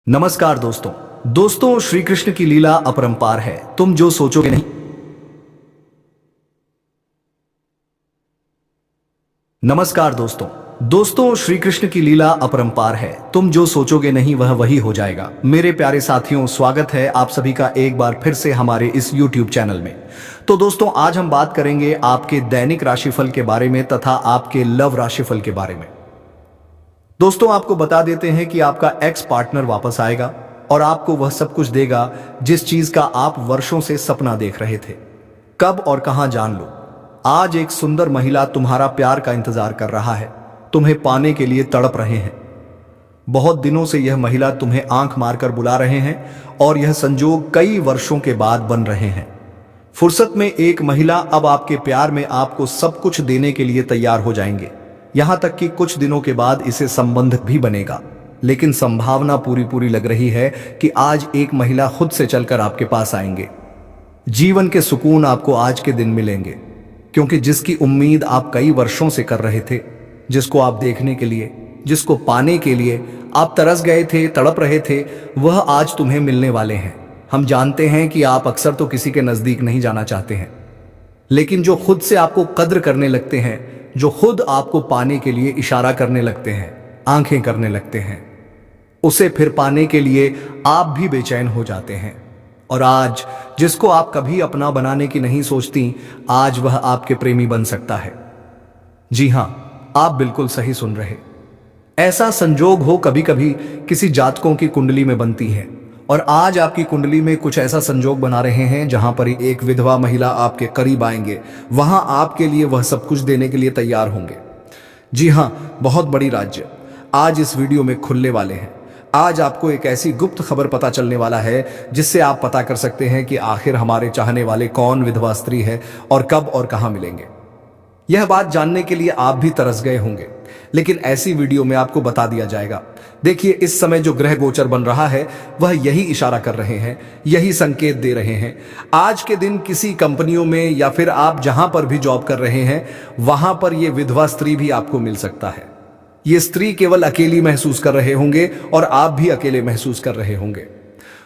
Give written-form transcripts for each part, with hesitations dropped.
नमस्कार दोस्तों। श्री कृष्ण की लीला अपरंपार है। तुम जो सोचोगे नहीं। नमस्कार दोस्तों, श्री कृष्ण की लीला अपरंपार है। तुम जो सोचोगे नहीं वह वही हो जाएगा। मेरे प्यारे साथियों, स्वागत है आप सभी का एक बार फिर से हमारे इस YouTube चैनल में। तो दोस्तों, आज हम बात करेंगे आपके दैनिक राशिफल के बारे में तथा आपके लव राशिफल के बारे में। दोस्तों, आपको बता देते हैं कि आपका एक्स पार्टनर वापस आएगा और आपको वह सब कुछ देगा जिस चीज का आप वर्षों से सपना देख रहे थे। कब और कहां, जान लो। आज एक सुंदर महिला तुम्हारा प्यार का इंतजार कर रहा है, तुम्हें पाने के लिए तड़प रहे हैं। बहुत दिनों से यह महिला तुम्हें आंख मारकर बुला रहे हैं और यह संजोग कई वर्षों के बाद बन रहे हैं। फुर्सत में एक महिला अब आपके प्यार में आपको सब कुछ देने के लिए तैयार हो जाएंगे। यहां तक कि कुछ दिनों के बाद इसे संबंध भी बनेगा। लेकिन संभावना पूरी लग रही है कि आज एक महिला खुद से चलकर आपके पास आएंगे। जीवन के सुकून आपको आज के दिन मिलेंगे, क्योंकि जिसकी उम्मीद आप कई वर्षों से कर रहे थे, जिसको आप देखने के लिए, जिसको पाने के लिए आप तरस गए थे, तड़प रहे थे, वह आज तुम्हें मिलने वाले हैं। हम जानते हैं कि आप अक्सर तो किसी के नजदीक नहीं जाना चाहते हैं, लेकिन जो खुद से आपको कद्र करने लगते हैं, जो खुद आपको पाने के लिए इशारा करने लगते हैं, आंखें करने लगते हैं, उसे फिर पाने के लिए आप भी बेचैन हो जाते हैं। और आज जिसको आप कभी अपना बनाने की नहीं सोचती, आज वह आपके प्रेमी बन सकता है। जी हां, आप बिल्कुल सही सुन रहे। ऐसा संजोग हो कभी कभी किसी जातकों की कुंडली में बनती है, और आज आपकी कुंडली में कुछ ऐसा संजोग बना रहे हैं जहां पर एक विधवा महिला आपके करीब आएंगे, वहां आपके लिए वह सब कुछ देने के लिए तैयार होंगे। जी हां, बहुत बड़ी राज्य आज इस वीडियो में खुलने वाले हैं। आज आपको एक ऐसी गुप्त खबर पता चलने वाला है जिससे आप पता कर सकते हैं कि आखिर हमारे चाहने वाले कौन विधवा स्त्री है और कब और कहां मिलेंगे। यह बात जानने के लिए आप भी तरस गए होंगे, लेकिन ऐसी वीडियो में आपको बता दिया जाएगा। देखिए, इस समय जो ग्रह गोचर बन रहा है वह यही इशारा कर रहे हैं, यही संकेत दे रहे हैं। आज के दिन किसी कंपनियों में या फिर आप जहां पर भी जॉब कर रहे हैं, वहां पर यह विधवा स्त्री भी आपको मिल सकता है। ये स्त्री केवल अकेली महसूस कर रहे होंगे और आप भी अकेले महसूस कर रहे होंगे।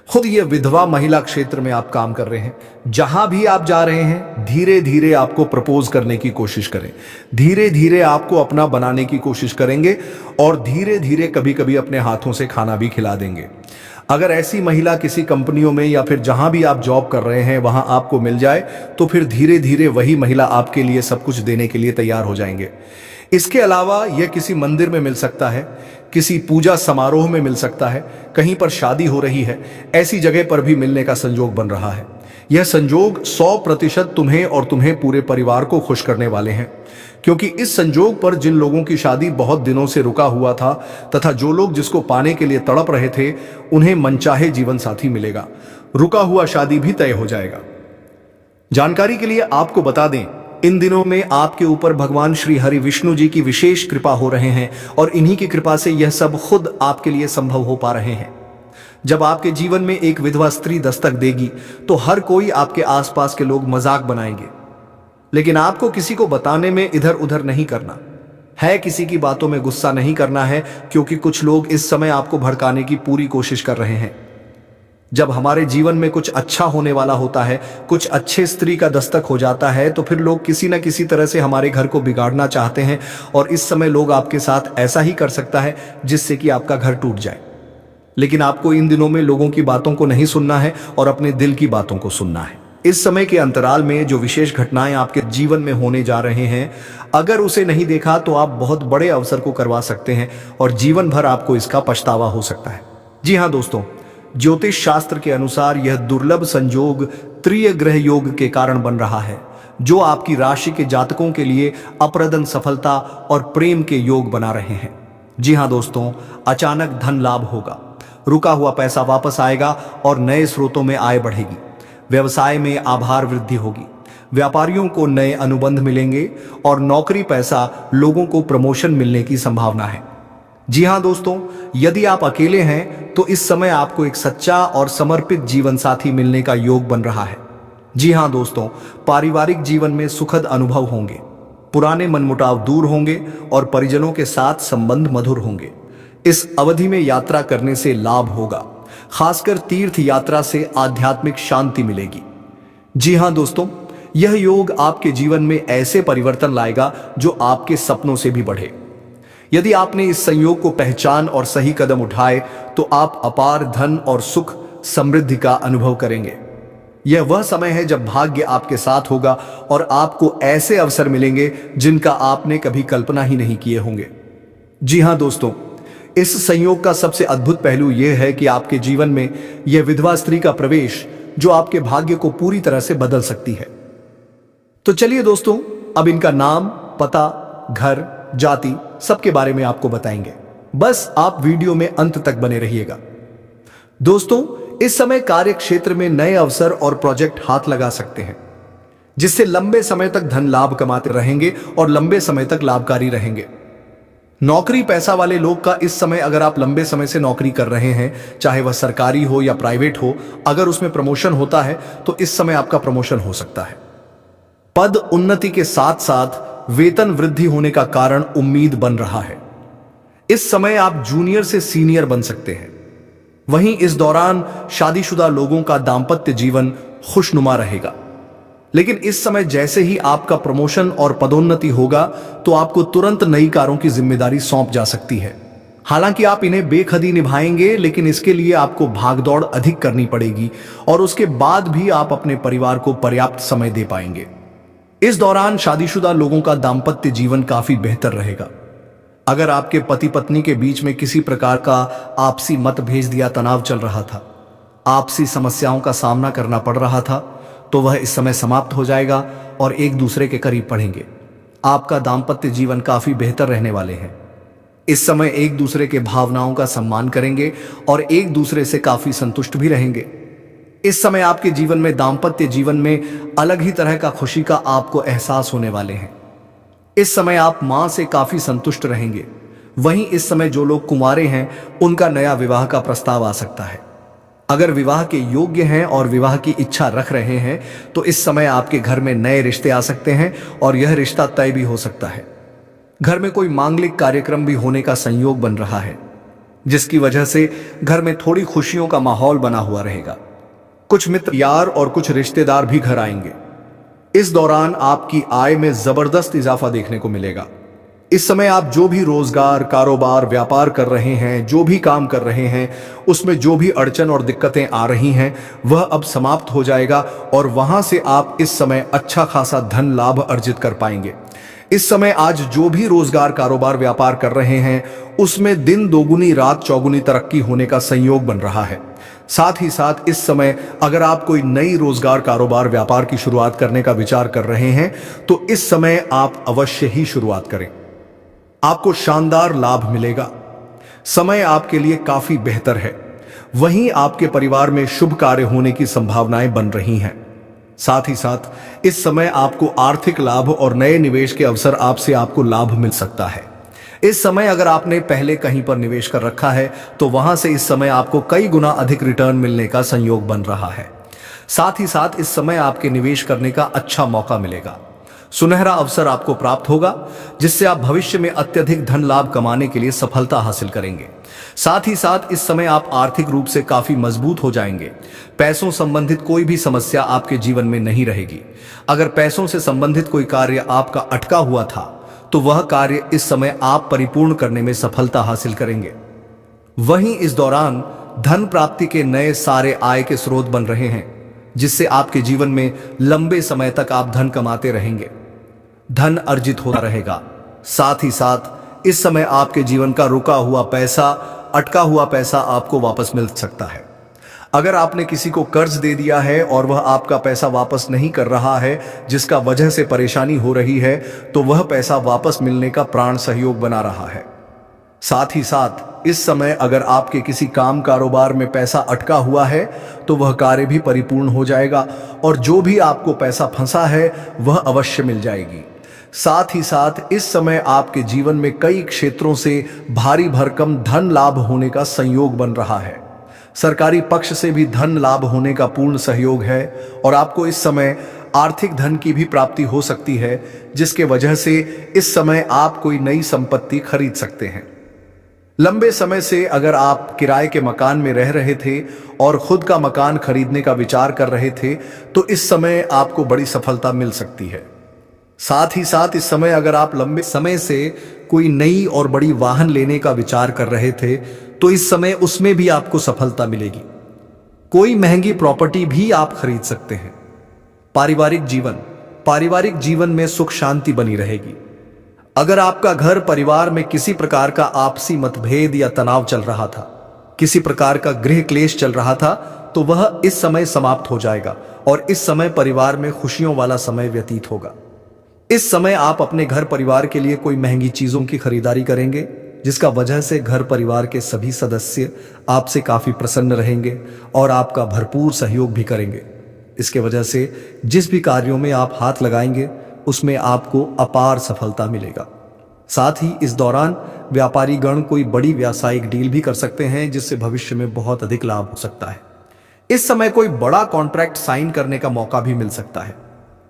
खुद ये विधवा महिला क्षेत्र में आप काम कर रहे हैं। जहां भी आप जा रहे हैं, धीरे धीरे आपको प्रपोज करने की कोशिश करें, धीरे धीरे आपको अपना बनाने की कोशिश करेंगे और धीरे धीरे कभी कभी अपने हाथों से खाना भी खिला देंगे। अगर ऐसी महिला किसी कंपनियों में या फिर जहां भी आप जॉब कर रहे हैं वहां आपको मिल जाए, तो फिर धीरे धीरे वही महिला आपके लिए सब कुछ देने के लिए तैयार हो जाएंगे। इसके अलावा यह किसी मंदिर में मिल सकता है, किसी पूजा समारोह में मिल सकता है, कहीं पर शादी हो रही है, ऐसी जगह पर भी मिलने का संजोग बन रहा है। यह संजोग 100% तुम्हें और तुम्हें पूरे परिवार को खुश करने वाले हैं, क्योंकि इस संजोग पर जिन लोगों की शादी बहुत दिनों से रुका हुआ था तथा जो लोग जिसको पाने के लिए तड़प रहे थे, उन्हें मनचाहे जीवन साथी मिलेगा। रुका हुआ शादी भी तय हो जाएगा। जानकारी के लिए आपको बता दें, इन दिनों में आपके ऊपर भगवान श्री हरि विष्णु जी की विशेष कृपा हो रहे हैं और इन्हीं की कृपा से यह सब खुद आपके लिए संभव हो पा रहे हैं। जब आपके जीवन में एक विधवा स्त्री दस्तक देगी तो हर कोई आपके आसपास के लोग मजाक बनाएंगे, लेकिन आपको किसी को बताने में इधर उधर नहीं करना है, किसी की बातों में गुस्सा नहीं करना है, क्योंकि कुछ लोग इस समय आपको भड़काने की पूरी कोशिश कर रहे हैं। जब हमारे जीवन में कुछ अच्छा होने वाला होता है, कुछ अच्छे स्त्री का दस्तक हो जाता है, तो फिर लोग किसी न किसी तरह से हमारे घर को बिगाड़ना चाहते हैं, और इस समय लोग आपके साथ ऐसा ही कर सकता है जिससे कि आपका घर टूट जाए। लेकिन आपको इन दिनों में लोगों की बातों को नहीं सुनना है और अपने दिल की बातों को सुनना है। इस समय के अंतराल में जो विशेष घटनाएं आपके जीवन में होने जा रहे हैं, अगर उसे नहीं देखा तो आप बहुत बड़े अवसर को करवा सकते हैं और जीवन भर आपको इसका पछतावा हो सकता है। जी हाँ दोस्तों, ज्योतिष शास्त्र के अनुसार यह दुर्लभ संजोग त्रिय ग्रह योग के कारण बन रहा है, जो आपकी राशि के जातकों के लिए अप्रदन सफलता और प्रेम के योग बना रहे हैं। जी हां दोस्तों, अचानक धन लाभ होगा, रुका हुआ पैसा वापस आएगा और नए स्रोतों में आय बढ़ेगी। व्यवसाय में आभार वृद्धि होगी, व्यापारियों को नए अनुबंध मिलेंगे और नौकरी पैसा लोगों को प्रमोशन मिलने की संभावना है। जी हां दोस्तों, यदि आप अकेले हैं तो इस समय आपको एक सच्चा और समर्पित जीवन साथी मिलने का योग बन रहा है। जी हां दोस्तों, पारिवारिक जीवन में सुखद अनुभव होंगे, पुराने मनमुटाव दूर होंगे और परिजनों के साथ संबंध मधुर होंगे। इस अवधि में यात्रा करने से लाभ होगा, खासकर तीर्थ यात्रा से आध्यात्मिक शांति मिलेगी। जी हां दोस्तों, यह योग आपके जीवन में ऐसे परिवर्तन लाएगा जो आपके सपनों से भी बढ़े। यदि आपने इस संयोग को पहचान और सही कदम उठाए तो आप अपार धन और सुख समृद्धि का अनुभव करेंगे। यह वह समय है जब भाग्य आपके साथ होगा और आपको ऐसे अवसर मिलेंगे जिनका आपने कभी कल्पना ही नहीं किए होंगे। जी हां दोस्तों, इस संयोग का सबसे अद्भुत पहलू यह है कि आपके जीवन में यह विधवा स्त्री का प्रवेश जो आपके भाग्य को पूरी तरह से बदल सकती है। तो चलिए दोस्तों, अब इनका नाम, पता, घर, जाति सबके बारे में आपको बताएंगे। बस आप वीडियो में अंत तक बने रहिएगा। दोस्तों, इस समय कार्य क्षेत्र में नए अवसर और प्रोजेक्ट हाथ लगा सकते हैं, जिससे लंबे समय तक धन लाभ कमाते रहेंगे और लंबे समय तक लाभकारी रहेंगे। नौकरी पैसा वाले लोग का इस समय, अगर आप लंबे समय से नौकरी कर रहे हैं, चाहे वह सरकारी हो या प्राइवेट हो, अगर उसमें प्रमोशन होता है तो इस समय आपका प्रमोशन हो सकता है। पद उन्नति के साथ साथ वेतन वृद्धि होने का कारण उम्मीद बन रहा है। इस समय आप जूनियर से सीनियर बन सकते हैं। वहीं इस दौरान शादीशुदा लोगों का दांपत्य जीवन खुशनुमा रहेगा। लेकिन इस समय जैसे ही आपका प्रमोशन और पदोन्नति होगा तो आपको तुरंत नई कारों की जिम्मेदारी सौंप जा सकती है। हालांकि आप इन्हें बेखदी निभाएंगे, लेकिन इसके लिए आपको भागदौड़ अधिक करनी पड़ेगी और उसके बाद भी आप अपने परिवार को पर्याप्त समय दे पाएंगे। इस दौरान शादीशुदा लोगों का दांपत्य जीवन काफी बेहतर रहेगा। अगर आपके पति पत्नी के बीच में किसी प्रकार का आपसी मतभेद या तनाव चल रहा था, आपसी समस्याओं का सामना करना पड़ रहा था, तो वह इस समय समाप्त हो जाएगा और एक दूसरे के करीब बढ़ेंगे। आपका दांपत्य जीवन काफी बेहतर रहने वाले हैं। इस समय एक दूसरे के भावनाओं का सम्मान करेंगे और एक दूसरे से काफी संतुष्ट भी रहेंगे। इस समय आपके जीवन में, दांपत्य जीवन में अलग ही तरह का खुशी का आपको एहसास होने वाले हैं। इस समय आप मां से काफी संतुष्ट रहेंगे। वहीं इस समय जो लोग कुंवारे हैं, उनका नया विवाह का प्रस्ताव आ सकता है। अगर विवाह के योग्य हैं और विवाह की इच्छा रख रहे हैं तो इस समय आपके घर में नए रिश्ते आ सकते हैं और यह रिश्ता तय भी हो सकता है। घर में कोई मांगलिक कार्यक्रम भी होने का संयोग बन रहा है, जिसकी वजह से घर में थोड़ी खुशियों का माहौल बना हुआ रहेगा। कुछ मित्र, यार और कुछ रिश्तेदार भी घर आएंगे। इस दौरान आपकी आय में जबरदस्त इजाफा देखने को मिलेगा। इस समय आप जो भी रोजगार, कारोबार, व्यापार कर रहे हैं, जो भी काम कर रहे हैं, उसमें जो भी अड़चन और दिक्कतें आ रही हैं, वह अब समाप्त हो जाएगा और वहां से आप इस समय अच्छा खासा धन लाभ अर्जित कर पाएंगे। इस समय आज जो भी रोजगार, कारोबार, व्यापार कर रहे हैं, उसमें दिन दोगुनी रात चौगुनी तरक्की होने का संयोग बन रहा है। साथ ही साथ इस समय अगर आप कोई नई रोजगार, कारोबार, व्यापार की शुरुआत करने का विचार कर रहे हैं तो इस समय आप अवश्य ही शुरुआत करें। आपको शानदार लाभ मिलेगा। समय आपके लिए काफी बेहतर है। वहीं आपके परिवार में शुभ कार्य होने की संभावनाएं बन रही हैं। साथ ही साथ इस समय आपको आर्थिक लाभ और नए निवेश के अवसर आपसे आपको लाभ मिल सकता है। इस समय अगर आपने पहले कहीं पर निवेश कर रखा है तो वहां से इस समय आपको कई गुना अधिक रिटर्न मिलने का संयोग बन रहा है। साथ ही साथ इस समय आपके निवेश करने का अच्छा मौका मिलेगा। सुनहरा अवसर आपको प्राप्त होगा, जिससे आप भविष्य में अत्यधिक धन लाभ कमाने के लिए सफलता हासिल करेंगे। साथ ही साथ इस समय आप आर्थिक रूप से काफी मजबूत हो जाएंगे। पैसों संबंधित कोई भी समस्या आपके जीवन में नहीं रहेगी। अगर पैसों से संबंधित कोई कार्य आपका अटका हुआ था तो वह कार्य इस समय आप परिपूर्ण करने में सफलता हासिल करेंगे। वहीं इस दौरान धन प्राप्ति के नए सारे आय के स्रोत बन रहे हैं, जिससे आपके जीवन में लंबे समय तक आप धन कमाते रहेंगे, धन अर्जित होता रहेगा। साथ ही साथ इस समय आपके जीवन का रुका हुआ पैसा, अटका हुआ पैसा आपको वापस मिल सकता है। अगर आपने किसी को कर्ज दे दिया है और वह आपका पैसा वापस नहीं कर रहा है, जिसका वजह से परेशानी हो रही है, तो वह पैसा वापस मिलने का प्राण सहयोग बना रहा है। साथ ही साथ इस समय अगर आपके किसी काम, कारोबार में पैसा अटका हुआ है तो वह कार्य भी परिपूर्ण हो जाएगा और जो भी आपको पैसा फंसा है वह अवश्य मिल जाएगी। साथ ही साथ इस समय आपके जीवन में कई क्षेत्रों से भारी भरकम धन लाभ होने का संयोग बन रहा है। सरकारी पक्ष से भी धन लाभ होने का पूर्ण सहयोग है और आपको इस समय आर्थिक धन की भी प्राप्ति हो सकती है, जिसके वजह से इस समय आप कोई नई संपत्ति खरीद सकते हैं। लंबे समय से अगर आप किराए के मकान में रह रहे थे और खुद का मकान खरीदने का विचार कर रहे थे, तो इस समय आपको बड़ी सफलता मिल सकती है। साथ ही साथ इस समय अगर आप लंबे समय से कोई नई और बड़ी वाहन लेने का विचार कर रहे थे, तो इस समय उसमें भी आपको सफलता मिलेगी। कोई महंगी प्रॉपर्टी भी आप खरीद सकते हैं। पारिवारिक जीवन में सुख शांति बनी रहेगी। अगर आपका घर परिवार में किसी प्रकार का आपसी मतभेद या तनाव चल रहा था, किसी प्रकार का गृह क्लेश चल रहा था, तो वह इस समय समाप्त हो जाएगा और इस समय परिवार में खुशियों वाला समय व्यतीत होगा। इस समय आप अपने घर परिवार के लिए कोई महंगी चीजों की खरीदारी करेंगे, जिसका वजह से घर परिवार के सभी सदस्य आपसे काफी प्रसन्न रहेंगे और आपका भरपूर सहयोग भी करेंगे। इसके वजह से जिस भी कार्यों में आप हाथ लगाएंगे उसमें आपको अपार सफलता मिलेगा। साथ ही इस दौरान व्यापारी गण कोई बड़ी व्यावसायिक डील भी कर सकते हैं, जिससे भविष्य में बहुत अधिक लाभ हो सकता है। इस समय कोई बड़ा कॉन्ट्रैक्ट साइन करने का मौका भी मिल सकता है।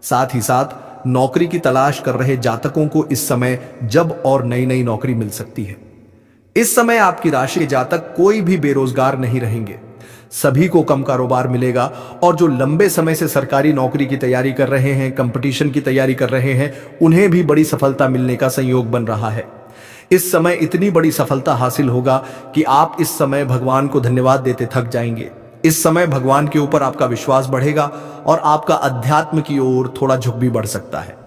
साथ ही साथ नौकरी की तलाश कर रहे जातकों को इस समय जब और नई नई नौकरी मिल सकती है। इस समय आपकी राशि के जातक कोई भी बेरोजगार नहीं रहेंगे, सभी को कम कारोबार मिलेगा। और जो लंबे समय से सरकारी नौकरी की तैयारी कर रहे हैं, कंपटीशन की तैयारी कर रहे हैं, उन्हें भी बड़ी सफलता मिलने का संयोग बन रहा है। इस समय इतनी बड़ी सफलता हासिल होगा कि आप इस समय भगवान को धन्यवाद देते थक जाएंगे। इस समय भगवान के ऊपर आपका विश्वास बढ़ेगा और आपका अध्यात्म की ओर थोड़ा झुक भी बढ़ सकता है।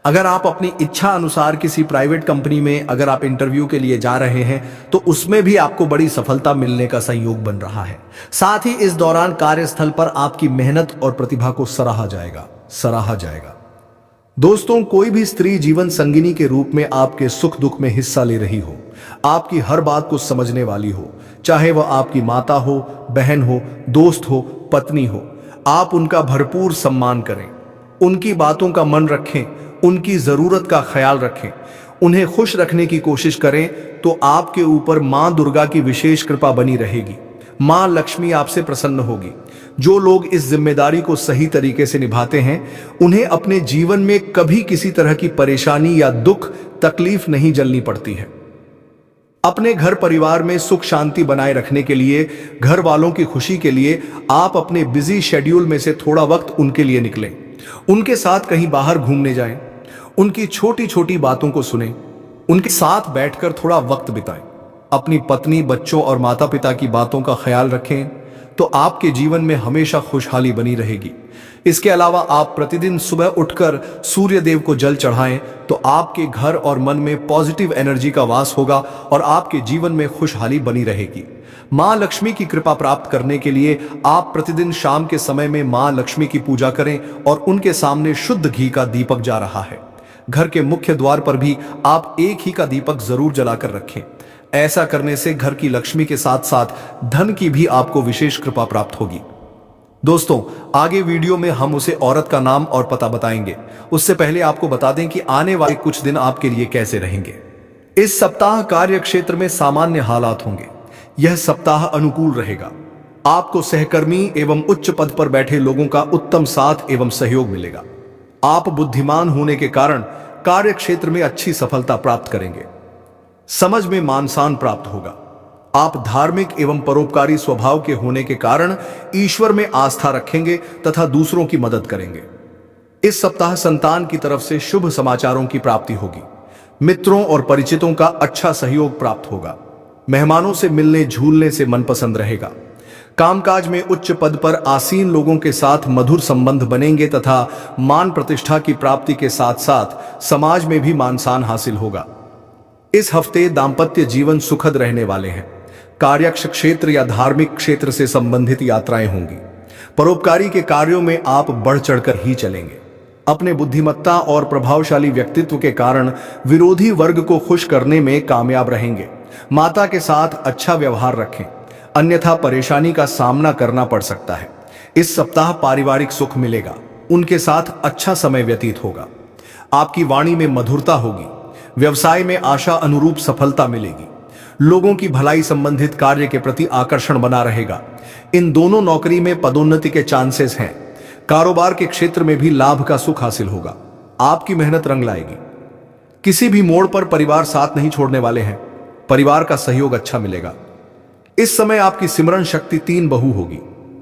अगर आप अपनी इच्छा अनुसार किसी प्राइवेट कंपनी में अगर आप इंटरव्यू के लिए जा रहे हैं, तो उसमें भी आपको बड़ी सफलता मिलने का संयोग बन रहा है। साथ ही इस दौरान कार्यस्थल पर आपकी मेहनत और प्रतिभा को सराहा जाएगा। दोस्तों, कोई भी स्त्री जीवन संगिनी के रूप में आपके सुख दुख में हिस्सा ले रही हो, आपकी हर बात को समझने वाली हो, चाहे वह आपकी माता हो, बहन हो, दोस्त हो, पत्नी हो, आप उनका भरपूर सम्मान करें, उनकी बातों का मन रखें, उनकी जरूरत का ख्याल रखें, उन्हें खुश रखने की कोशिश करें, तो आपके ऊपर मां दुर्गा की विशेष कृपा बनी रहेगी। मां लक्ष्मी आपसे प्रसन्न होगी। जो लोग इस जिम्मेदारी को सही तरीके से निभाते हैं, उन्हें अपने जीवन में कभी किसी तरह की परेशानी या दुख तकलीफ नहीं झेलनी पड़ती है। अपने घर परिवार में सुख शांति बनाए रखने के लिए, घर वालों की खुशी के लिए आप अपने बिजी शेड्यूल में से थोड़ा वक्त उनके लिए निकलें। उनके साथ कहीं बाहर घूमने जाएं, उनकी छोटी छोटी बातों को सुनें, उनके साथ बैठकर थोड़ा वक्त बिताएं। अपनी पत्नी, बच्चों और माता पिता की बातों का ख्याल रखें, तो आपके जीवन में हमेशा खुशहाली बनी रहेगी। इसके अलावा आप प्रतिदिन सुबह उठकर सूर्य देव को जल चढ़ाएं, तो आपके घर और मन में पॉजिटिव एनर्जी का वास होगा और आपके जीवन में खुशहाली बनी रहेगी। मां लक्ष्मी की कृपा प्राप्त करने के लिए आप प्रतिदिन शाम के समय में मां लक्ष्मी की पूजा करें और उनके सामने शुद्ध घी का दीपक जा रहा है। घर के मुख्य द्वार पर भी आप एक ही का दीपक जरूर जलाकर रखें। ऐसा करने से घर की लक्ष्मी के साथ साथ धन की भी आपको विशेष कृपा प्राप्त होगी। दोस्तों, आगे वीडियो में हम उसे औरत का नाम और पता बताएंगे। उससे पहले आपको बता दें कि आने वाले कुछ दिन आपके लिए कैसे रहेंगे। इस सप्ताह कार्य क्षेत्र में सामान्य हालात होंगे। यह सप्ताह अनुकूल रहेगा। आपको सहकर्मी एवं उच्च पद पर बैठे लोगों का उत्तम साथ एवं सहयोग मिलेगा। आप बुद्धिमान होने के कारण कार्य क्षेत्र में अच्छी सफलता प्राप्त करेंगे। समझ में मान सम्मान प्राप्त होगा। आप धार्मिक एवं परोपकारी स्वभाव के होने के कारण ईश्वर में आस्था रखेंगे तथा दूसरों की मदद करेंगे। इस सप्ताह संतान की तरफ से शुभ समाचारों की प्राप्ति होगी। मित्रों और परिचितों का अच्छा सहयोग प्राप्त होगा। मेहमानों से मिलने झूलने से मन पसंद रहेगा। कामकाज में उच्च पद पर आसीन लोगों के साथ मधुर संबंध बनेंगे तथा मान प्रतिष्ठा की प्राप्ति के साथ साथ समाज में भी मान सम्मान हासिल होगा। इस हफ्ते दाम्पत्य जीवन सुखद रहने वाले हैं। कार्यक्ष क्षेत्र या धार्मिक क्षेत्र से संबंधित यात्राएं होंगी। परोपकारी के कार्यों में आप बढ़ चढ़कर ही चलेंगे। अपने बुद्धिमत्ता और प्रभावशाली व्यक्तित्व के कारण विरोधी वर्ग को खुश करने में कामयाब रहेंगे। माता के साथ अच्छा व्यवहार रखें, अन्यथा परेशानी का सामना करना पड़ सकता है। इस सप्ताह पारिवारिक सुख मिलेगा। उनके साथ अच्छा समय व्यतीत होगा। आपकी वाणी में मधुरता होगी। व्यवसाय में आशा अनुरूप सफलता मिलेगी। लोगों की भलाई संबंधित कार्य के प्रति आकर्षण बना रहेगा। इन दोनों नौकरी में पदोन्नति के चांसेस हैं। कारोबार के क्षेत्र में भी लाभ का सुख हासिल होगा। आपकी मेहनत रंग लाएगी। किसी भी मोड़ पर परिवार साथ नहीं छोड़ने वाले हैं। परिवार का सहयोग अच्छा मिलेगा। इस समय आपकी सिमरण शक्ति 3 बहु होगी।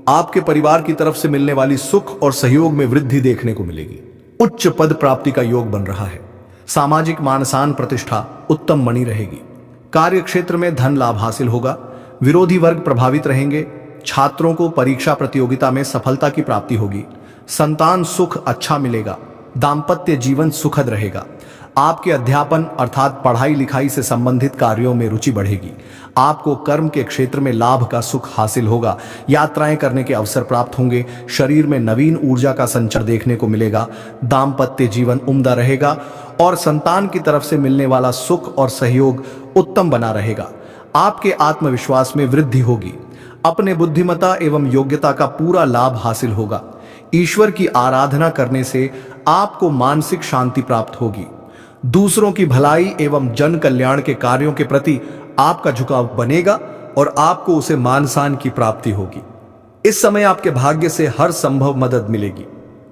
आपके परिवार की तरफ से मिलने वाली सुख और सहयोग में वृद्धि देखने को मिलेगी। उच्च पद प्राप्ति का योग बन रहा है। सामाजिक मान सम्मान प्रतिष्ठा उत्तम बनी रहेगी। कार्य क्षेत्र में धन लाभ हासिल होगा। विरोधी वर्ग प्रभावित रहेंगे। छात्रों को परीक्षा प्रतियोगिता में सफलता की प्राप्ति होगी। संतान सुख अच्छा मिलेगा। दाम्पत्य जीवन सुखद रहेगा। आपके अध्यापन अर्थात पढ़ाई लिखाई से संबंधित कार्यों में रुचि बढ़ेगी। आपको कर्म के क्षेत्र में लाभ का सुख हासिल होगा। यात्राएं करने के अवसर प्राप्त होंगे। शरीर में नवीन ऊर्जा का संचार देखने को मिलेगा। दाम्पत्य जीवन उम्दा रहेगा और संतान की तरफ से मिलने वाला सुख और सहयोग उत्तम बना रहेगा। आपके आत्मविश्वास में वृद्धि होगी। अपने बुद्धिमत्ता एवं योग्यता का पूरा लाभ हासिल होगा। ईश्वर की आराधना करने से आपको मानसिक शांति प्राप्त होगी। दूसरों की भलाई एवं जन कल्याण के कार्यों के प्रति आपका झुकाव बनेगा और आपको उसे मान सम्मान की प्राप्ति होगी। इस समय आपके भाग्य से हर संभव मदद मिलेगी।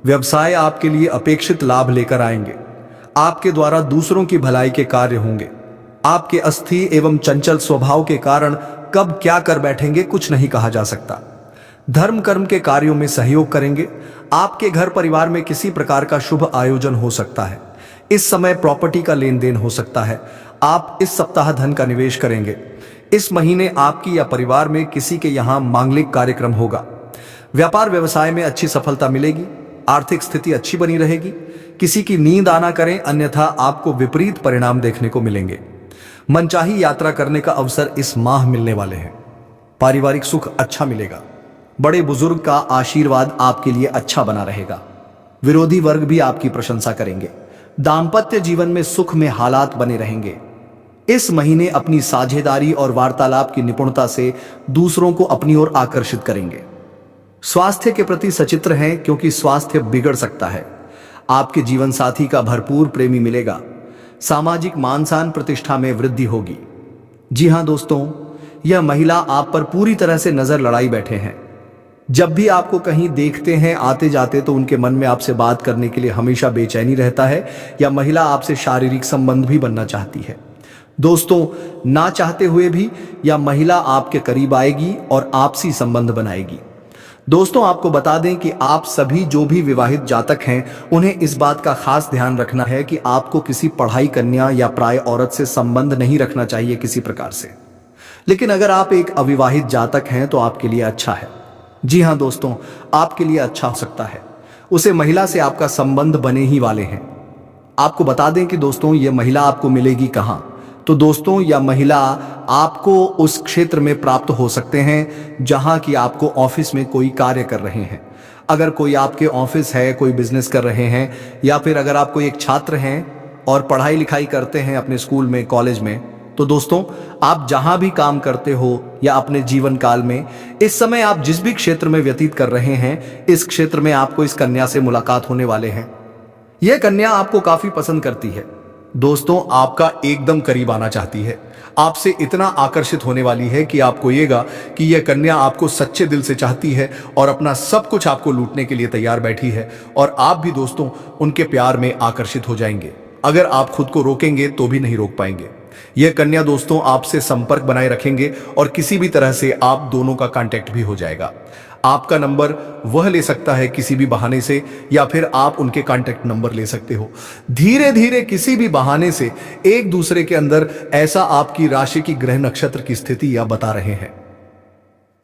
व्यवसाय आपके लिए अपेक्षित लाभ लेकर आएंगे। आपके द्वारा दूसरों की भलाई के कार्य होंगे। आपके अस्थिर एवं चंचल स्वभाव के कारण कब क्या कर बैठेंगे कुछ नहीं कहा जा सकता। धर्म कर्म के कार्यों में सहयोग करेंगे। आपके घर परिवार में किसी प्रकार का शुभ आयोजन हो सकता है। इस समय प्रॉपर्टी का लेन देन हो सकता है। आप इस सप्ताह धन का निवेश करेंगे। इस महीने आपकी या परिवार में किसी के यहां मांगलिक कार्यक्रम होगा। व्यापार व्यवसाय में अच्छी सफलता मिलेगी। आर्थिक स्थिति अच्छी बनी रहेगी। किसी की नींद आना करें, अन्यथा आपको विपरीत परिणाम देखने को मिलेंगे। मनचाही यात्रा करने का अवसर इस माह मिलने वाले हैं। पारिवारिक सुख अच्छा मिलेगा। बड़े बुजुर्ग का आशीर्वाद आपके लिए अच्छा बना रहेगा। विरोधी वर्ग भी आपकी प्रशंसा करेंगे। दाम्पत्य जीवन में सुख में हालात बने रहेंगे। इस महीने अपनी साझेदारी और वार्तालाप की निपुणता से दूसरों को अपनी ओर आकर्षित करेंगे। स्वास्थ्य के प्रति सचित्र हैं क्योंकि स्वास्थ्य बिगड़ सकता है। आपके जीवन साथी का भरपूर प्रेमी मिलेगा। सामाजिक मान सम्मान प्रतिष्ठा में वृद्धि होगी। जी हां दोस्तों, यह महिला आप पर पूरी तरह से नजर लड़ाई बैठे हैं। जब भी आपको कहीं देखते हैं आते जाते तो उनके मन में आपसे बात करने के लिए हमेशा बेचैनी रहता है, या महिला आपसे शारीरिक संबंध भी बनना चाहती है। दोस्तों, ना चाहते हुए भी यह महिला आपके करीब आएगी और आपसी संबंध बनाएगी। दोस्तों, आपको बता दें कि आप सभी जो भी विवाहित जातक हैं उन्हें इस बात का खास ध्यान रखना है कि आपको किसी पढ़ाई कन्या या प्राय औरत से संबंध नहीं रखना चाहिए किसी प्रकार से। लेकिन अगर आप एक अविवाहित जातक हैं तो आपके लिए अच्छा है। जी हां दोस्तों, आपके लिए अच्छा हो सकता है। उसे महिला से आपका संबंध बने ही वाले हैं। आपको बता दें कि दोस्तों, यह महिला आपको मिलेगी कहां? तो दोस्तों, यह महिला आपको उस क्षेत्र में प्राप्त हो सकते हैं जहां कि आपको ऑफिस में कोई कार्य कर रहे हैं। अगर कोई आपके ऑफिस है, कोई बिजनेस कर रहे हैं, या फिर अगर आप कोई एक छात्र हैं और पढ़ाई लिखाई करते हैं अपने स्कूल में, कॉलेज में, तो दोस्तों, आप जहां भी काम करते हो या अपने जीवन काल में इस समय आप जिस भी क्षेत्र में व्यतीत कर रहे हैं, इस क्षेत्र में आपको इस कन्या से मुलाकात होने वाले हैं। यह कन्या आपको काफी पसंद करती है। दोस्तों, आपका एकदम करीब आना चाहती है। आपसे इतना आकर्षित होने वाली है कि आप कहिएगा कि यह कन्या आपको सच्चे दिल से चाहती है और अपना सब कुछ आपको लूटने के लिए तैयार बैठी है, और आप भी दोस्तों उनके प्यार में आकर्षित हो जाएंगे। अगर आप खुद को रोकेंगे तो भी नहीं रोक पाएंगे। यह कन्या दोस्तों आपसे संपर्क बनाए रखेंगे और किसी भी तरह से आप दोनों का कांटेक्ट भी हो जाएगा। आपका नंबर वह ले सकता है किसी भी बहाने से, या फिर आप उनके कांटेक्ट नंबर ले सकते हो। धीरे धीरे किसी भी बहाने से एक दूसरे के अंदर ऐसा आपकी राशि की ग्रह नक्षत्र की स्थिति या बता रहे हैं।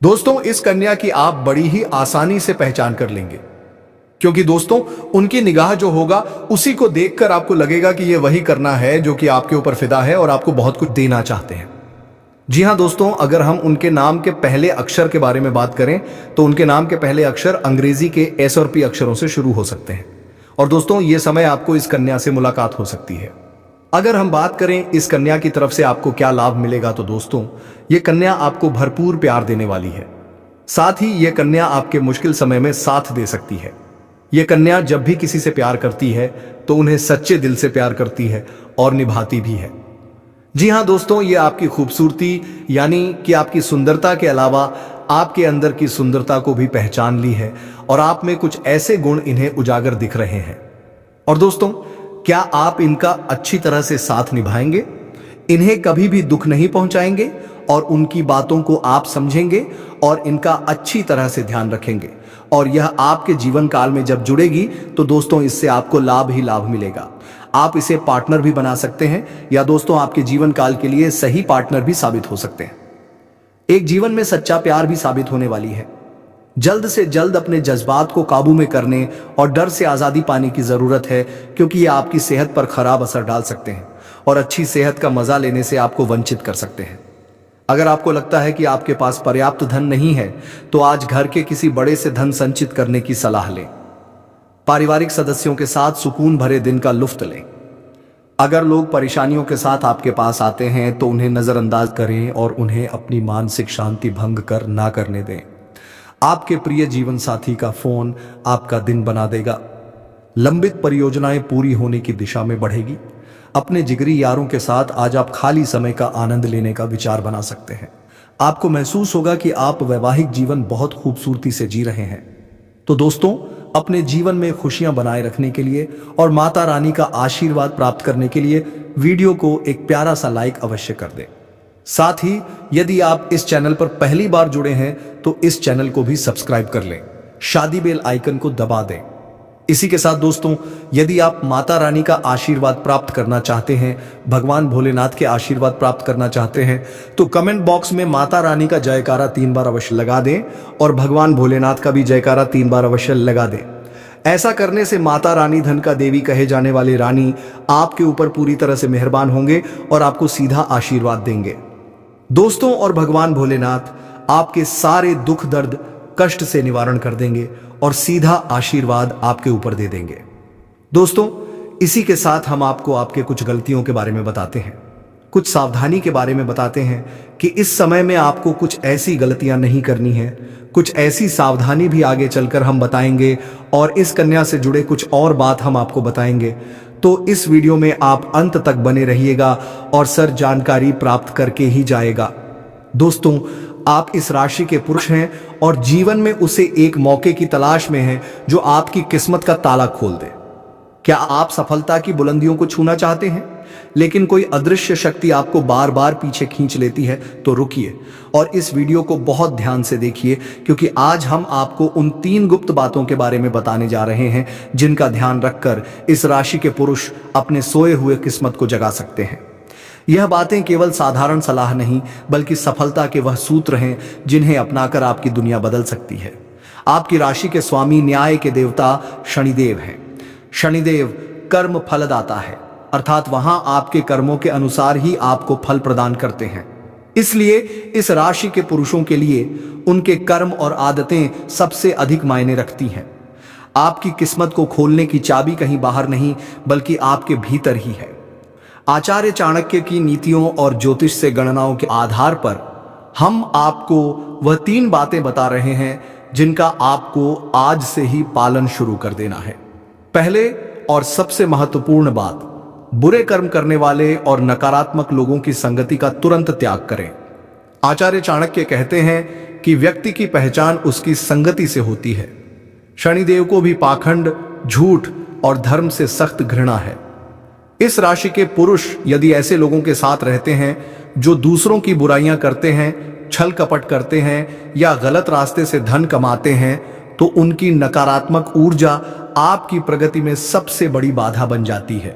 दोस्तों, इस कन्या की आप बड़ी ही आसानी से पहचान कर लेंगे, क्योंकि दोस्तों उनकी निगाह जो होगा उसी को देखकर आपको लगेगा कि यह वही करना है जो कि आपके ऊपर फिदा है और आपको बहुत कुछ देना चाहते हैं। जी हां दोस्तों, अगर हम उनके नाम के पहले अक्षर के बारे में बात करें तो उनके नाम के पहले अक्षर अंग्रेजी के एस और पी अक्षरों से शुरू हो सकते हैं। और दोस्तों, यह समय आपको इस कन्या से मुलाकात हो सकती है। अगर हम बात करें इस कन्या की तरफ से आपको क्या लाभ मिलेगा, तो दोस्तों यह कन्या आपको भरपूर प्यार देने वाली है। साथ ही यह कन्या आपके मुश्किल समय में साथ दे सकती है। यह कन्या जब भी किसी से प्यार करती है तो उन्हें सच्चे दिल से प्यार करती है और निभाती भी है। जी हां दोस्तों, ये आपकी खूबसूरती यानी कि आपकी सुंदरता के अलावा आपके अंदर की सुंदरता को भी पहचान ली है और आप में कुछ ऐसे गुण इन्हें उजागर दिख रहे हैं। और दोस्तों, क्या आप इनका अच्छी तरह से साथ निभाएंगे? इन्हें कभी भी दुख नहीं पहुंचाएंगे और उनकी बातों को आप समझेंगे और इनका अच्छी तरह से ध्यान रखेंगे, और यह आपके जीवन काल में जब जुड़ेगी तो दोस्तों इससे आपको लाभ ही लाभ मिलेगा। आप इसे पार्टनर भी बना सकते हैं या दोस्तों आपके जीवन काल के लिए सही पार्टनर भी साबित हो सकते हैं। एक जीवन में सच्चा प्यार भी साबित होने वाली है। जल्द से जल्द अपने जज्बात को काबू में करने और डर से आजादी पाने की जरूरत है, क्योंकि ये आपकी सेहत पर खराब असर डाल सकते हैं और अच्छी सेहत का मजा लेने से आपको वंचित कर सकते हैं। अगर आपको लगता है कि आपके पास पर्याप्त धन नहीं है तो आज घर के किसी बड़े से धन संचित करने की सलाह लें। पारिवारिक सदस्यों के साथ सुकून भरे दिन का लुत्फ लें। अगर लोग परेशानियों के साथ आपके पास आते हैं तो उन्हें नजरअंदाज करें और उन्हें अपनी मानसिक शांति भंग कर ना करने दें। आपके प्रिय जीवन साथी का फोन आपका दिन बना देगा। लंबित परियोजनाएं पूरी होने की दिशा में बढ़ेगी। अपने जिगरी यारों के साथ आज आप खाली समय का आनंद लेने का विचार बना सकते हैं। आपको महसूस होगा कि आप वैवाहिक जीवन बहुत खूबसूरती से जी रहे हैं। तो दोस्तों, अपने जीवन में खुशियां बनाए रखने के लिए और माता रानी का आशीर्वाद प्राप्त करने के लिए वीडियो को एक प्यारा सा लाइक अवश्य कर दें। साथ ही यदि आप इस चैनल पर पहली बार जुड़े हैं तो इस चैनल को भी सब्सक्राइब कर लें, शादी बेल आइकन को दबा दें। इसी के साथ दोस्तों, यदि आप माता रानी का आशीर्वाद प्राप्त करना चाहते हैं, भगवान भोलेनाथ के आशीर्वाद प्राप्त करना चाहते हैं, तो कमेंट बॉक्स में माता रानी का जयकारा 3 बार अवश्य लगा दें और भगवान भोलेनाथ का भी जयकारा 3 बार अवश्य लगा दें। ऐसा करने से माता रानी, धन का देवी कहे जाने वाले रानी, आपके ऊपर पूरी तरह से मेहरबान होंगे और आपको सीधा आशीर्वाद देंगे दोस्तों। और भगवान भोलेनाथ आपके सारे दुख दर्द कष्ट से निवारण कर देंगे और सीधा आशीर्वाद आपके ऊपर दे देंगे। दोस्तों, इसी के साथ हम आपको आपके कुछ गलतियों के बारे में बताते हैं, कुछ सावधानी के बारे में बताते हैं कि इस समय में आपको कुछ ऐसी गलतियां नहीं करनी है। कुछ ऐसी सावधानी भी आगे चलकर हम बताएंगे और इस कन्या से जुड़े कुछ और बात हम आपको बताएंगे। तो इस वीडियो में आप अंत तक बने रहिएगा और सर जानकारी प्राप्त करके ही जाएगा। दोस्तों, आप इस राशि के पुरुष हैं और जीवन में उसे एक मौके की तलाश में हैं जो आपकी किस्मत का ताला खोल दे। क्या आप सफलता की बुलंदियों को छूना चाहते हैं लेकिन कोई अदृश्य शक्ति आपको बार बार पीछे खींच लेती है? तो रुकिए और इस वीडियो को बहुत ध्यान से देखिए, क्योंकि आज हम आपको उन 3 गुप्त बातों के बारे में बताने जा रहे हैं जिनका ध्यान रखकर इस राशि के पुरुष अपने सोए हुए किस्मत को जगा सकते हैं। यह बातें केवल साधारण सलाह नहीं बल्कि सफलता के वह सूत्र हैं जिन्हें अपनाकर आपकी दुनिया बदल सकती है। आपकी राशि के स्वामी न्याय के देवता शनिदेव हैं। शनिदेव कर्म फलदाता है, अर्थात वहां आपके कर्मों के अनुसार ही आपको फल प्रदान करते हैं। इसलिए इस राशि के पुरुषों के लिए उनके कर्म और आदतें सबसे अधिक मायने रखती हैं। आपकी किस्मत को खोलने की चाबी कहीं बाहर नहीं बल्कि आपके भीतर ही है। आचार्य चाणक्य की नीतियों और ज्योतिष से गणनाओं के आधार पर हम आपको वह 3 बातें बता रहे हैं जिनका आपको आज से ही पालन शुरू कर देना है। पहले और सबसे महत्वपूर्ण बात, बुरे कर्म करने वाले और नकारात्मक लोगों की संगति का तुरंत त्याग करें। आचार्य चाणक्य कहते हैं कि व्यक्ति की पहचान उसकी संगति से होती है। शनिदेव को भी पाखंड, झूठ और धर्म से सख्त घृणा है। इस राशि के पुरुष यदि ऐसे लोगों के साथ रहते हैं जो दूसरों की बुराइयां करते हैं, छल कपट करते हैं या गलत रास्ते से धन कमाते हैं, तो उनकी नकारात्मक ऊर्जा आपकी प्रगति में सबसे बड़ी बाधा बन जाती है।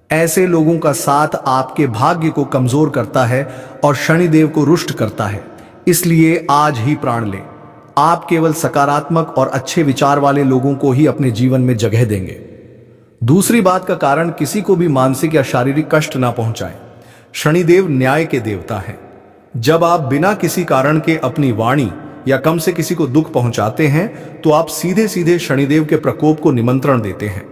ऐसे लोगों का साथ आपके भाग्य को कमजोर करता है और शनिदेव को रुष्ट करता है। इसलिए आज ही प्राण लें। आप केवल सकारात्मक और अच्छे विचार वाले लोगों को ही अपने जीवन में जगह देंगे। दूसरी बात का कारण, किसी को भी मानसिक या शारीरिक कष्ट ना पहुंचाएं। शनिदेव न्याय के देवता हैं। जब आप बिना किसी कारण के अपनी वाणी या कम से किसी को दुख पहुंचाते हैं तो आप सीधे सीधे शनिदेव के प्रकोप को निमंत्रण देते हैं।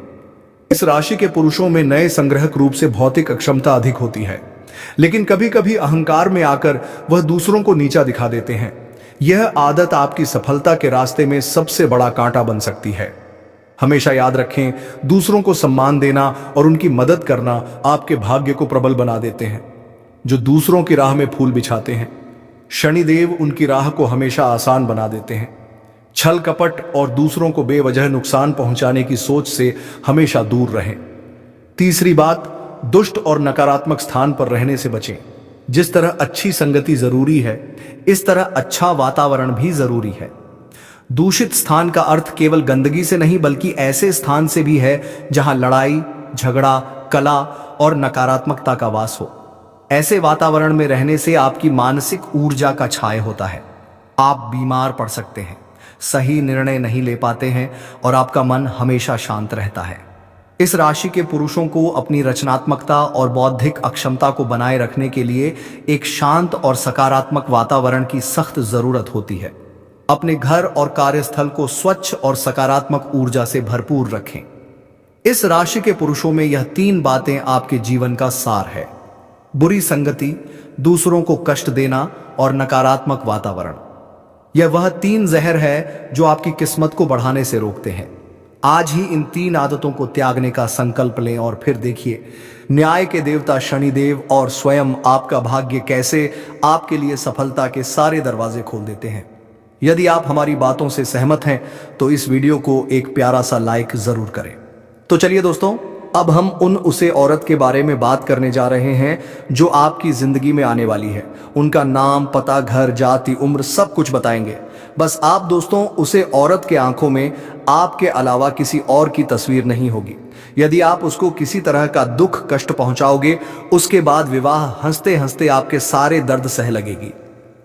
इस राशि के पुरुषों में नए संग्रहक रूप से भौतिक अक्षमता अधिक होती है, लेकिन कभी कभी अहंकार में आकर वह दूसरों को नीचा दिखा देते हैं। यह आदत आपकी सफलता के रास्ते में सबसे बड़ा कांटा बन सकती है। हमेशा याद रखें, दूसरों को सम्मान देना और उनकी मदद करना आपके भाग्य को प्रबल बना देते हैं। जो दूसरों की राह में फूल बिछाते हैं, शनिदेव उनकी राह को हमेशा आसान बना देते हैं। छल कपट और दूसरों को बेवजह नुकसान पहुंचाने की सोच से हमेशा दूर रहें। तीसरी बात, दुष्ट और नकारात्मक स्थान पर रहने से बचें। जिस तरह अच्छी संगति जरूरी है, इस तरह अच्छा वातावरण भी जरूरी है। दूषित स्थान का अर्थ केवल गंदगी से नहीं बल्कि ऐसे स्थान से भी है जहां लड़ाई, झगड़ा, कला और नकारात्मकता का वास हो। ऐसे वातावरण में रहने से आपकी मानसिक ऊर्जा का क्षय होता है। आप बीमार पड़ सकते हैं, सही निर्णय नहीं ले पाते हैं और आपका मन हमेशा शांत रहता है। इस राशि के पुरुषों को अपनी रचनात्मकता और बौद्धिक अक्षमता को बनाए रखने के लिए एक शांत और सकारात्मक वातावरण की सख्त जरूरत होती है। अपने घर और कार्यस्थल को स्वच्छ और सकारात्मक ऊर्जा से भरपूर रखें। इस राशि के पुरुषों में यह 3 बातें आपके जीवन का सार है: बुरी संगति, दूसरों को कष्ट देना और नकारात्मक वातावरण। यह वह 3 जहर है जो आपकी किस्मत को बढ़ाने से रोकते हैं। आज ही इन 3 आदतों को त्यागने का संकल्प लें और फिर देखिए न्याय के देवता शनिदेव और स्वयं आपका भाग्य कैसे आपके लिए सफलता के सारे दरवाजे खोल देते हैं। यदि आप हमारी बातों से सहमत हैं तो इस वीडियो को एक प्यारा सा लाइक जरूर करें। तो चलिए दोस्तों, अब हम उसे औरत के बारे में बात करने जा रहे हैं जो आपकी जिंदगी में आने वाली है। उनका नाम, पता, घर, जाति, उम्र सब कुछ बताएंगे। बस आप दोस्तों उसे औरत के आंखों में आपके अलावा किसी और की तस्वीर नहीं होगी। यदि आप उसको किसी तरह का दुख कष्ट पहुंचाओगे, उसके बाद विवाह हंसते हंसते आपके सारे दर्द सह लगेगी।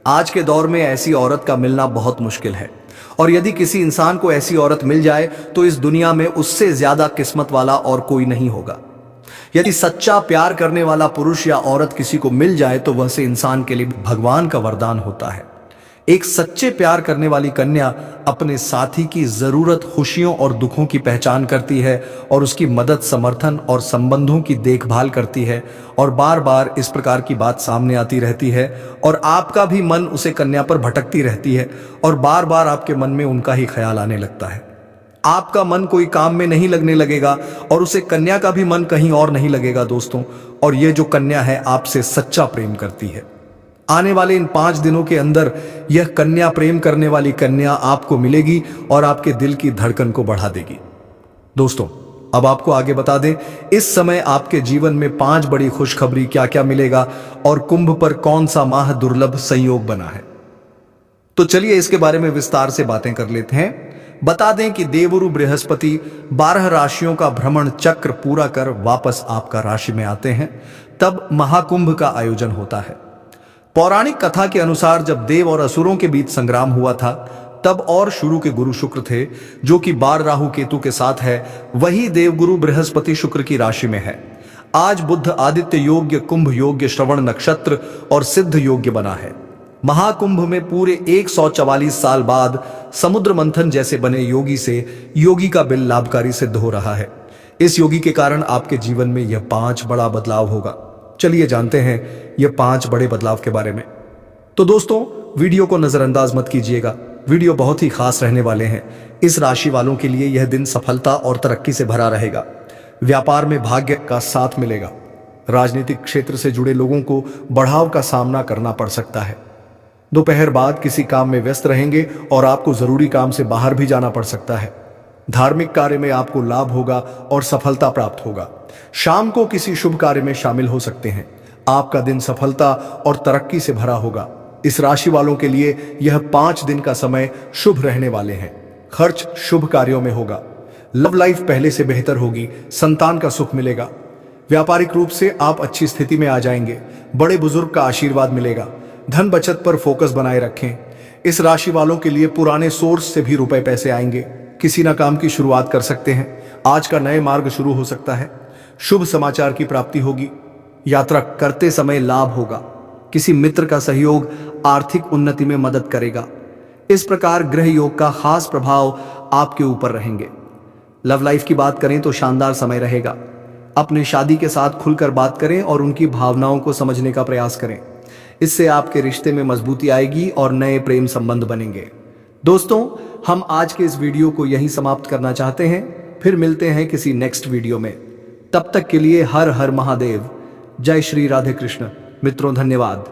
आज के दौर में ऐसी औरत का मिलना बहुत मुश्किल है और यदि किसी इंसान को ऐसी औरत मिल जाए तो इस दुनिया में उससे ज्यादा किस्मत वाला और कोई नहीं होगा। यदि सच्चा प्यार करने वाला पुरुष या औरत किसी को मिल जाए तो वह से इंसान के लिए भगवान का वरदान होता है। एक सच्चे प्यार करने वाली कन्या अपने साथी की जरूरत, खुशियों और दुखों की पहचान करती है और उसकी मदद, समर्थन और संबंधों की देखभाल करती है और बार बार इस प्रकार की बात सामने आती रहती है और आपका भी मन उसे कन्या पर भटकती रहती है और बार बार आपके मन में उनका ही ख्याल आने लगता है। आपका मन कोई काम में नहीं लगने लगेगा और उसे कन्या का भी मन कहीं और नहीं लगेगा दोस्तों। और ये जो कन्या है आपसे सच्चा प्रेम करती है। आने वाले इन 5 दिनों के अंदर यह कन्या, प्रेम करने वाली कन्या आपको मिलेगी और आपके दिल की धड़कन को बढ़ा देगी। दोस्तों, अब आपको आगे बता दें इस समय आपके जीवन में 5 बड़ी खुशखबरी क्या क्या मिलेगा और कुंभ पर कौन सा माह दुर्लभ संयोग बना है। तो चलिए इसके बारे में विस्तार से बातें कर लेते हैं। बता दें कि देवगुरु बृहस्पति 12 राशियों का भ्रमण चक्र पूरा कर वापस आपका राशि में आते हैं, तब महाकुंभ का आयोजन होता है। पौराणिक कथा के अनुसार जब देव और असुरों के बीच संग्राम हुआ था, तब और शुरू के गुरु शुक्र थे जो कि 12 राहु केतु के साथ है, वही देवगुरु बृहस्पति शुक्र की राशि में है। आज बुध आदित्य योग्य, कुंभ योग्य, श्रवण नक्षत्र और सिद्ध योग्य बना है। महाकुंभ में पूरे 144 साल बाद समुद्र मंथन जैसे बने योगी से योगी का बिल लाभकारी सिद्ध हो रहा है। इस योगी के कारण आपके जीवन में यह 5 बड़ा बदलाव होगा। चलिए जानते हैं यह 5 बड़े बदलाव के बारे में। तो दोस्तों, वीडियो को नजरअंदाज मत कीजिएगा, वीडियो बहुत ही खास रहने वाले हैं। इस राशि वालों के लिए यह दिन सफलता और तरक्की से भरा रहेगा। व्यापार में भाग्य का साथ मिलेगा। राजनीतिक क्षेत्र से जुड़े लोगों को बढ़ाव का सामना करना पड़ सकता है। दोपहर बाद किसी काम में व्यस्त रहेंगे और आपको जरूरी काम से बाहर भी जाना पड़ सकता है। धार्मिक कार्य में आपको लाभ होगा और सफलता प्राप्त होगा। शाम को किसी शुभ कार्य में शामिल हो सकते हैं। आपका दिन सफलता और तरक्की से भरा होगा। इस राशि वालों के लिए यह 5 दिन का समय शुभ रहने वाले हैं। खर्च शुभ कार्यों में होगा। लव लाइफ पहले से बेहतर होगी। संतान का सुख मिलेगा। व्यापारिक रूप से आप अच्छी स्थिति में आ जाएंगे। बड़े बुजुर्ग का आशीर्वाद मिलेगा। धन बचत पर फोकस बनाए रखें। इस राशि वालों के लिए पुराने सोर्स से भी रुपए पैसे आएंगे। किसी न काम की शुरुआत कर सकते हैं। आज का नए मार्ग शुरू हो सकता है। शुभ समाचार की प्राप्ति होगी। यात्रा करते समय लाभ होगा। किसी मित्र का सहयोग आर्थिक उन्नति में मदद करेगा। इस प्रकार ग्रह योग का खास प्रभाव आपके ऊपर रहेंगे। लव लाइफ की बात करें तो शानदार समय रहेगा। अपने शादी के साथ खुलकर बात करें और उनकी भावनाओं को समझने का प्रयास करें। इससे आपके रिश्ते में मजबूती आएगी और नए प्रेम संबंध बनेंगे। दोस्तों, हम आज के इस वीडियो को यहीं समाप्त करना चाहते हैं। फिर मिलते हैं किसी नेक्स्ट वीडियो में। तब तक के लिए हर हर महादेव। जय श्री राधे कृष्ण। मित्रों, धन्यवाद।